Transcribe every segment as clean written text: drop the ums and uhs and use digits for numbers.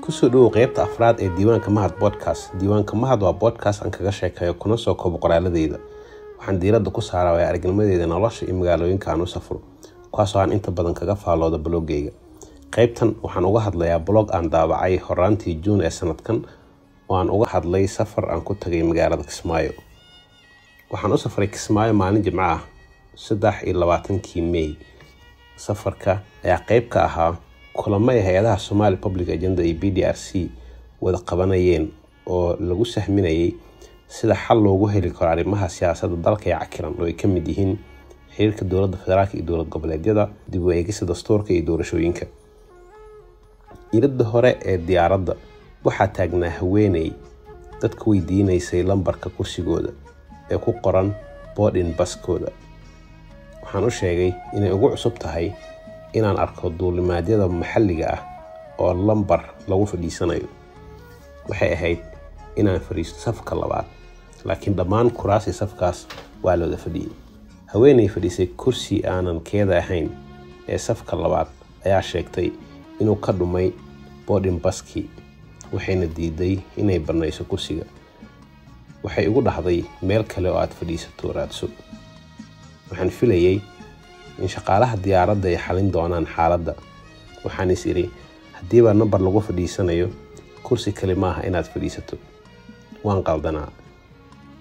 kusoo dhawow qaybta afraad ee diiwaanka mahad podcast. diiwaanka mahad waa podcast aan kaga sheekayo kuna soo koobo qoraaladeyda. waxaan diiradda ku saaraa aragnimadeeda nolosha iyo magaalooyinka aan u safro, kuwaasoo aan inta badan kaga faalooda blogayga. qaybtan waxaan uga hadlayaa blog aan daabacay horaantii June ee sanadkan oo aan uga hadlay safar aan ku tagay magaalada Kismaayo. waxaan u safray Kismaayo maalin Jimco ah 23 May. safarka ayaa qayb ka ahaa kulamo ay hay'adaha Somali Public Agenda iyo BDRC wada qabanayeen oo lagu sahminayay sida xal loogu heli karo arrimaha siyaasadda dalka ee cakiran oo ay ka mid yihiin xiriirka dowladda federaalka iyo dowlad goboleedyada, dib u eegista dastuurka iyo doorashooyinka. iridda hore ee diyaaradda waxaa taagnaa haweeney dadka weydiinaysay lambarka kursigooda ee ku qoran boarding baskooda. waxaan u sheegay inay ugu cusub tahay inaan arko duulimaadyada maxalliga ah oo lambar lagu fadhiisanayo. waxay ahayd inaan fadhiisto safka labaad, laakiin dhammaan kuraasi safkaas waa looda fadhiyay. haweeney fadhiisay kursi aanan keeda ahayn ee safka labaad ayaa sheegtay inuu ka dhumay boarding baskii, waxayna diiday inay banayso kursiga. waxay igu dhahday meel kale oo aad fadhiisato raadso. waxaan filayay in shaqaalaha diyaaradda ay xalin doonaan xaaladda. waxaan is iri haddiiba nambar lagu fadhiisanayo, kursi kale maaha inaad fadhiisato. waan qaldanaa.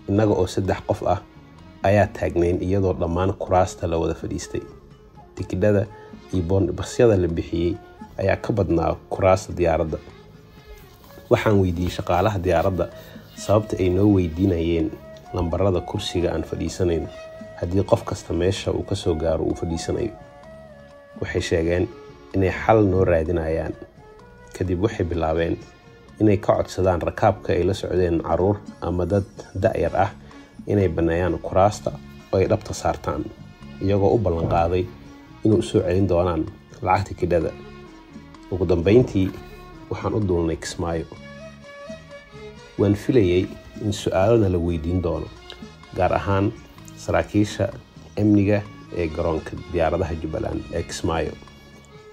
innaga oo 3 qof ah ayaa taagnayn iyadoo dhammaan kuraasta la wada fadhiistay. tikidhada iyo boonbasyada la bixiyay ayaa ka badnaa kuraasta diyaaradda. waxaan weydiiyey shaqaalaha diyaaradda sababta ay noo weydiinayeen lambarada kursiga aan fadhiisanayn haddii qof kasta meesha uu ka soo gaaro uu fadhiisanayo. waxay sheegeen inay xal noo raadinayaan. kadib waxay bilaabeen inay ka codsadaan rakaabka ay la socdeen caruur ama dad da'yar ah inay baneeyaan kuraasta oo ay dhabta saartaan, iyagoo u ballan qaaday inuu soo celin doonaan lacagta tikidhada. ugu dambeyntii waxaan u duulnay Kismaayo. waan filayay in su'aalana la weydiin doono, gaar ahaan saraakiisha amniga ee garoonka diyaaradaha Jubbaland ee Kismaayo,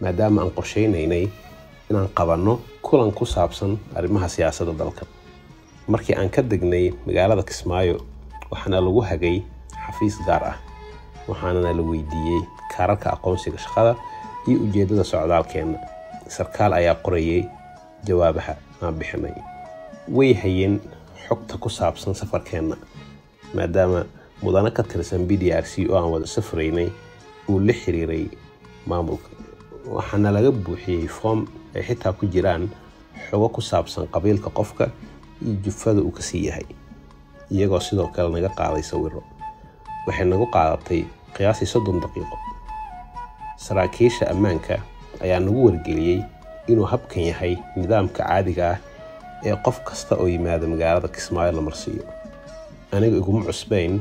maadaama aan qorsheynaynay inaan qabanno kulan ku saabsan arrimaha siyaasadda dalka. markii aan ka degnay magaalada Kismaayo, waxaana lagu hagay xafiis gaar ah, waxaana la weydiiyey kaararka aqoonsiga shaqada iyo ujeedada socdaalkeena. sarkaal ayaa qorayay jawaabaha aan bixinay. way hayeen xogta ku saabsan safarkeena, maadaama mudane ka tirsan BDRC oo aan wada safraynay uu la xiriiray maamulka. waxaana laga buuxiyey form ay xitaa ku jiraan xogo ku saabsan qabiilka qofka iyo jufada uu ka sii yahay, iyagoo sidoo kale naga qaaday sawirro. waxay nagu qaadatay qiyaasii 30 daqiiqo. saraakiisha ammaanka ayaa nagu wargeliyey inuu habkan yahay nidaamka caadiga ah ee qof kasta oo yimaada magaalada Kismaayo la marsiiyo. aniga iguma cusbayn.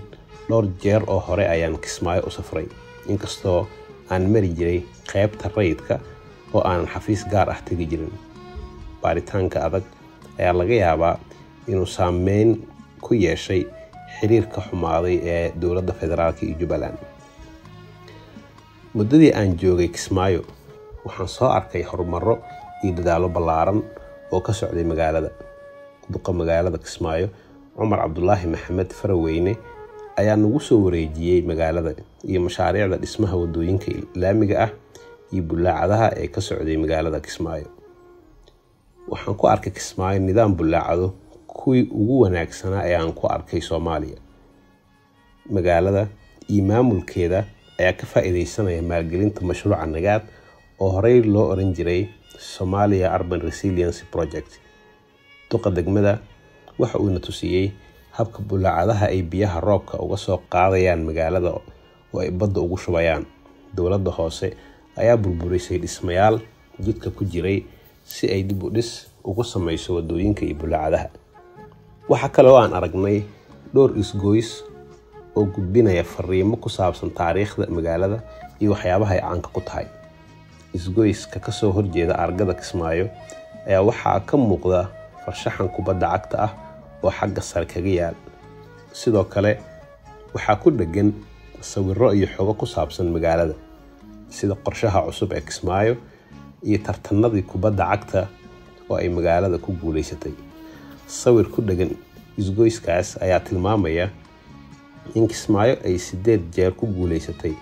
dhowr jeer oo hore ayaan Kismaayo u safray, inkastoo aan mari jiray qaybta rayidka oo aan xafiis gaar ah tagi jirin. baaritaanka adag ayaa laga yaabaa inuu saameyn ku yeeshay xiriirka xumaaday ee dowladda federaalka iyo Jubbaland. muddadii aan joogay Kismaayo, waxaan soo arkay horumarro iyo dadaallo ballaaran oo ka socday magaalada. duqa magaalada Kismaayo, Cumar Cabdullaahi Maxamed Faraweyne, ayaa nagu soo wareejiyey magaalada iyo mashaariicda dhismaha wadooyinka laamiga ah iyo bulaacadaha ee ka socday magaalada Kismaayo. waxaan ku arkay Kismaayo nidaam bulaacado kuwii ugu wanaagsanaa ee aan ku arkay Soomaaliya. magaalada iyo maamulkeeda ayaa ka faa'iideysanaya maalgelinta mashruuca nagaad oo horey loo oran jiray Somalia Urban Resilience Project. duqa degmada waxa uu na tusiyey habka bulaacadaha ay biyaha roobka uga soo qaadayaan magaalada oo ay badda ugu shubayaan. dowladda hoose ayaa burburisay dhismayaal jidka ku jiray si ay dib u dhis ugu samayso wadooyinka iyo bulaacadaha. waxa kale oo aan aragnay dhowr isgoys oo gudbinaya fariimo ku saabsan taariikhda magaalada iyo waxyaabaha ay caanka ku tahay. isgoyska ka soo horjeeda argada Kismaayo ayaa waxaa ka muuqda farshaxan kubadda cagta ah oo xagga sare kaga yaal. sidoo kale waxaa ku dhagan sawirro iyo xogo ku saabsan magaalada, sida qorshaha cusub ee Kismaayo iyo tartanadii kubadda cagta oo ay magaalada ku guuleysatay. Sawir ku dhagan isgoyskaas ayaa tilmaamaya in Kismaayo ay 8 jeer ku guuleysatay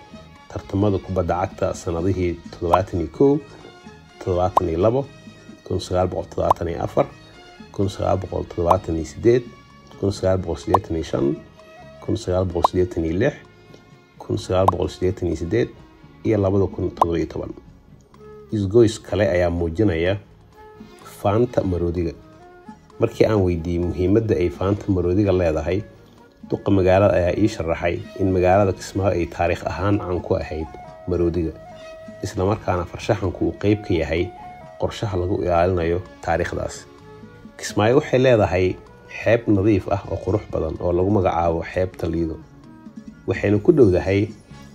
tartamada kubadda cagta sanadihii 71, 72, 1974, 1978, 1985, 1986, 1988 iyo 2017. Isgoys kale ayaa muujinaya faanta maroodiga. Markii aan weydiiyey muhiimadda ay faanta maroodiga leedahay, duqa magaalada ayaa ii sharaxay in magaalada Kismaayo ay taariikh ahaan caan ku ahayd maroodiga, isla markaana farshaxanku uu qayb ka yahay qorshaha lagu ilaalinayo taariikhdaas. Kismaayo waxay leedahay xeeb nadiif ah oo qurux badan oo lagu magacaabo xeebta Liido, waxayna ku dhowdahay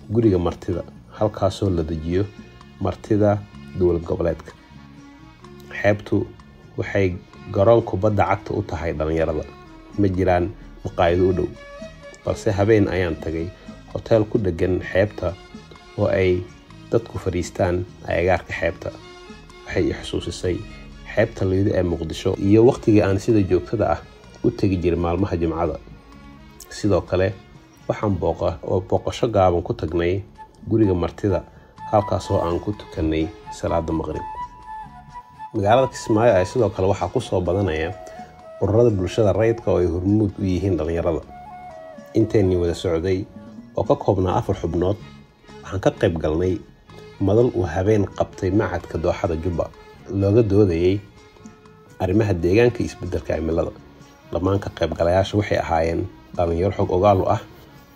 guriga martida, halkaasoo la dejiyo martida dowlad goboleedka. Xeebtu waxay garoon kubadda cagta u tahay dhalinyarada. Ma jiraan maqaayado u dhow, balse habeen ayaan tagay hotel ku dhagan xeebta oo ay dadku fariistaan agagaarka xeebta. Waxay i xusuusisay xeebta Liido ee Muqdisho iyo waqtigii aan sida joogtada ah u tagi jiray maalmaha Jimcada. Sidoo kale waxaan booqasho gaaban ku tagnay guriga martida, halkaasoo aan ku tukanay salaada maqrib. Magaalada Kismaayo ay sidoo kale waxaa ku soo badanaya ururada bulshada rayidka oo ay hormuud u yihiin dhalinyarada. Inteennii wada socday oo ka koobnaa 4 xubnood, waxaan ka qayb galnay madal uu habeen qabtay Machadka Dooxada Jubba looga doodayay arrimaha deegaanka iyo isbeddelka cimilada. Dhammaan ka qaybgalayaasha waxay ahaayeen dhalinyaro xog ogaal ah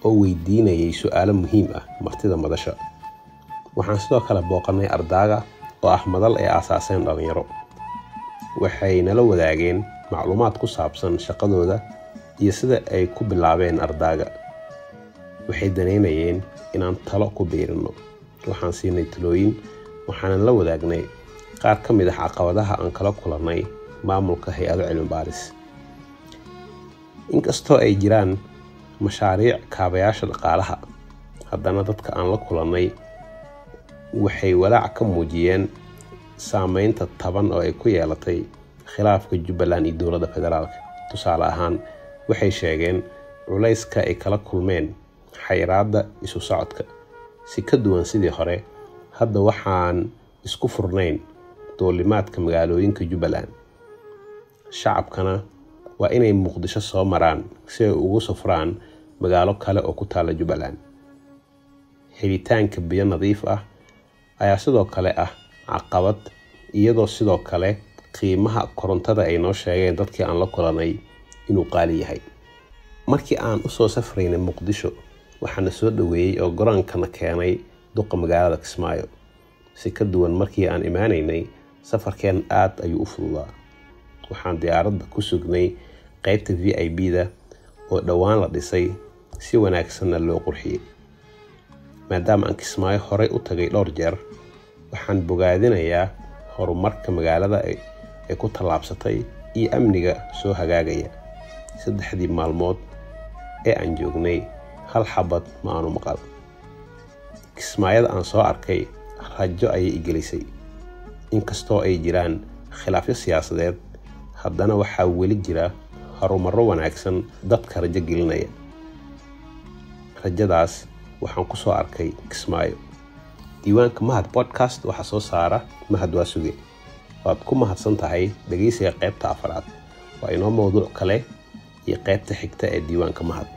oo weydiinayay su'aalo muhiim ah martida madasha. Waxaan sidoo kale booqanay Ardaaga oo ah madal ay aasaaseen dhalinyaro. Waxay nala wadaageen macluumaad ku saabsan shaqadooda iyo sida ay ku bilaabeen Ardaaga. Waxay daneynayeen inaan talo ku biirino. Waxaan siinay talooyin, waxaan la wadaagnay qaar ka mid ah caqabadaha aan kala kulannay maamulka hay'ado cilmi baaris. Inkastoo ay jiraan mashaariic kaabayaasha dhaqaalaha, haddana dadka aan la kulannay waxay walaac ka muujiyeen saameynta taban oo ay ku yeelatay khilaafka Jubbaland iyo dowladda federaalka. Tusaale ahaan, waxay sheegeen culayska ay kala kulmeen xayiraadda isu socodka. Si ka duwan sidii hore, hadda waxaan isku furnayn duulimaadka magaalooyinka Jubbaland. Shacabkana waa inay Muqdisho soo maraan si ay ugu safraan magaalo kale oo ku taala Jubbaland. Helitaanka biyo nadiif ah ayaa sidoo kale ah caqabad, iyadoo sidoo kale qiimaha korontada ay noo sheegeen dadkii aan la kulannay inuu qaali yahay. Markii aan u soo safraynay Muqdisho, waxaana soo dhaweeyay oo garoonkana keenay duqa magaalada Kismaayo. Si ka duwan markii aan imaanaynay, safarkeen aad ayuu u fududaa. Waxaan diyaaradda ku sugnay qaybta VIP-da oo dhowaan la dhisay, si wanaagsanna loo qurxiyay. Maadaama aan Kismaayo horey u tagay dhowr jeer, waxaan bogaadinayaa horumarka magaalada ay ku tallaabsatay iyo amniga soo hagaagaya. 3 maalmood ee aan joognay, hal xabad ma aanu maqal. Kismaayada aan soo arkay rajo ayay i gelisay. Inkastoo ay jiraan khilaafyo siyaasadeed, haddana waxaa weli jira horumarro wanaagsan dadka rajo gelinaya. Rajadaas waxaan ku soo arkay Kismaayo. Diiwaanka Mahad Podcast waxaa soo saara Mahad Waasuge. Waad ku mahadsan tahay dhegeysiga qaybta 4. Waa inoo mowduuc kale iyo qaybta xigta ee Diiwaanka Mahad.